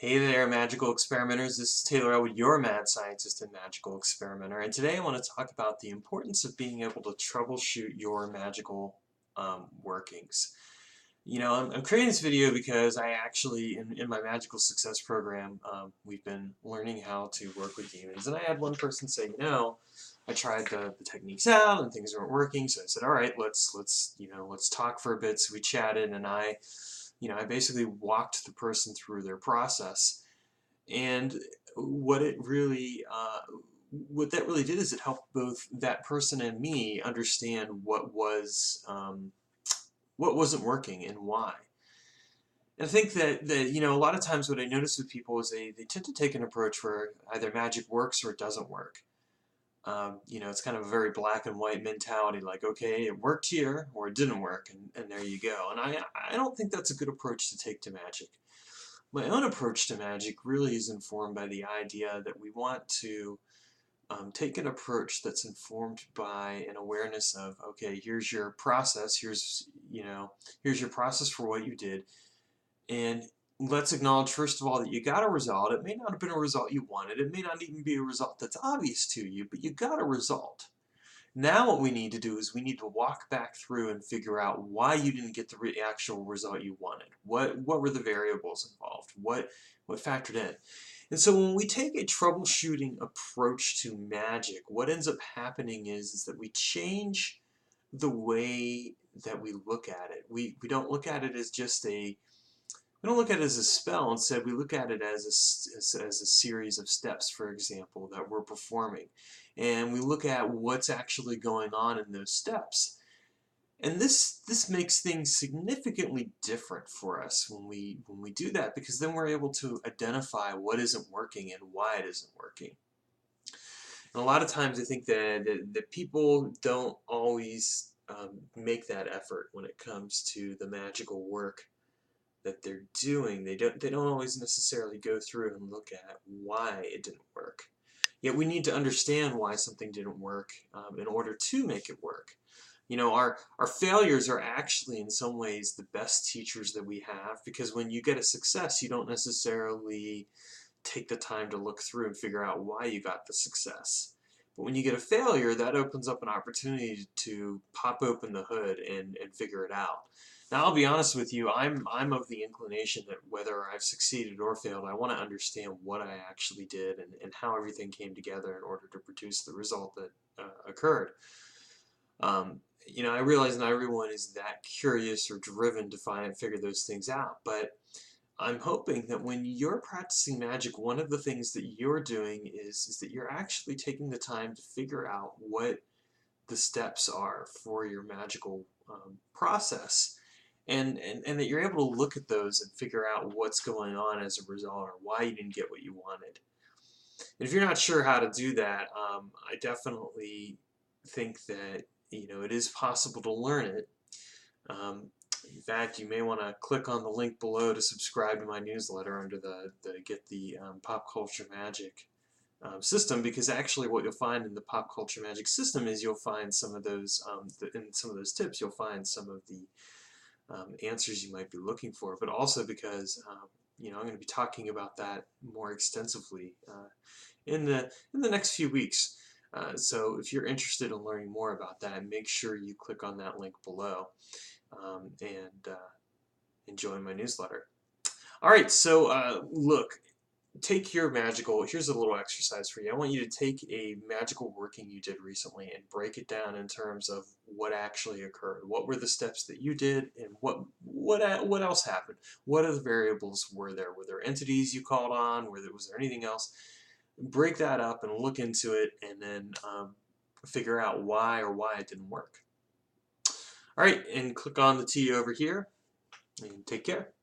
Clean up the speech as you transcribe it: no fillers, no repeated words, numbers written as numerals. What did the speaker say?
Hey there, magical experimenters. This is Taylor Elwood, your mad scientist and magical experimenter. And today I want to talk about the importance of being able to troubleshoot your magical workings. I'm creating this video because I actually, in my magical success program, we've been learning how to work with demons. And I had one person say, I tried the techniques out and things weren't working. So I said, all right, let's talk for a bit. So we chatted, and I basically walked the person through their process. And what it really, what that really did is it helped both that person and me understand what wasn't working and why. And I think that a lot of times what I notice with people is they tend to take an approach where either magic works or it doesn't work. It's kind of a very black and white mentality, like, okay, it worked here or it didn't work, and there you go. And I don't think that's a good approach to take to magic. My own approach to magic really is informed by the idea that we want to take an approach that's informed by an awareness of, okay, here's your process, here's your process for what you did, and let's acknowledge first of all that you got a result. It may not have been a result you wanted, it may not even be a result that's obvious to you, but you got a result. Now what we need to do is we need to walk back through and figure out why you didn't get the actual result you wanted. What were the variables involved? What factored in? And so when we take a troubleshooting approach to magic, what ends up happening is that we change the way that we look at it. We don't look at it as just we don't look at it as a spell. Instead, we look at it as a series of steps, for example, that we're performing. And we look at what's actually going on in those steps. And this makes things significantly different for us when we do that, because then we're able to identify what isn't working and why it isn't working. And a lot of times I think that people don't always make that effort when it comes to the magical work that they're doing. They don't always necessarily go through and look at why it didn't work. Yet we need to understand why something didn't work in order to make it work. Our failures are actually in some ways the best teachers that we have, because when you get a success, you don't necessarily take the time to look through and figure out why you got the success. But when you get a failure, that opens up an opportunity to pop open the hood and figure it out. Now, I'll be honest with you, I'm of the inclination that whether I've succeeded or failed, I want to understand what I actually did and how everything came together in order to produce the result that occurred. I realize not everyone is that curious or driven to figure those things out, but I'm hoping that when you're practicing magic, one of the things that you're doing is that you're actually taking the time to figure out what the steps are for your magical process, and that you're able to look at those and figure out what's going on as a result, or why you didn't get what you wanted. And if you're not sure how to do that, I definitely think that it is possible to learn it. In fact, you may want to click on the link below to subscribe to my newsletter under the Get the Pop Culture Magic system, because actually what you'll find in the Pop Culture Magic system is you'll find some of those, in some of those tips, you'll find some of the answers you might be looking for, but also because I'm going to be talking about that more extensively in the next few weeks. So if you're interested in learning more about that, make sure you click on that link below and enjoy my newsletter. All right, so look, here's a little exercise for you. I want you to take a magical working you did recently and break it down in terms of what actually occurred. What were the steps that you did, and what else happened? What other variables were there? Were there entities you called on? Was there anything else? Break that up and look into it, and then figure out why it didn't work. All right, and click on the T over here, and take care.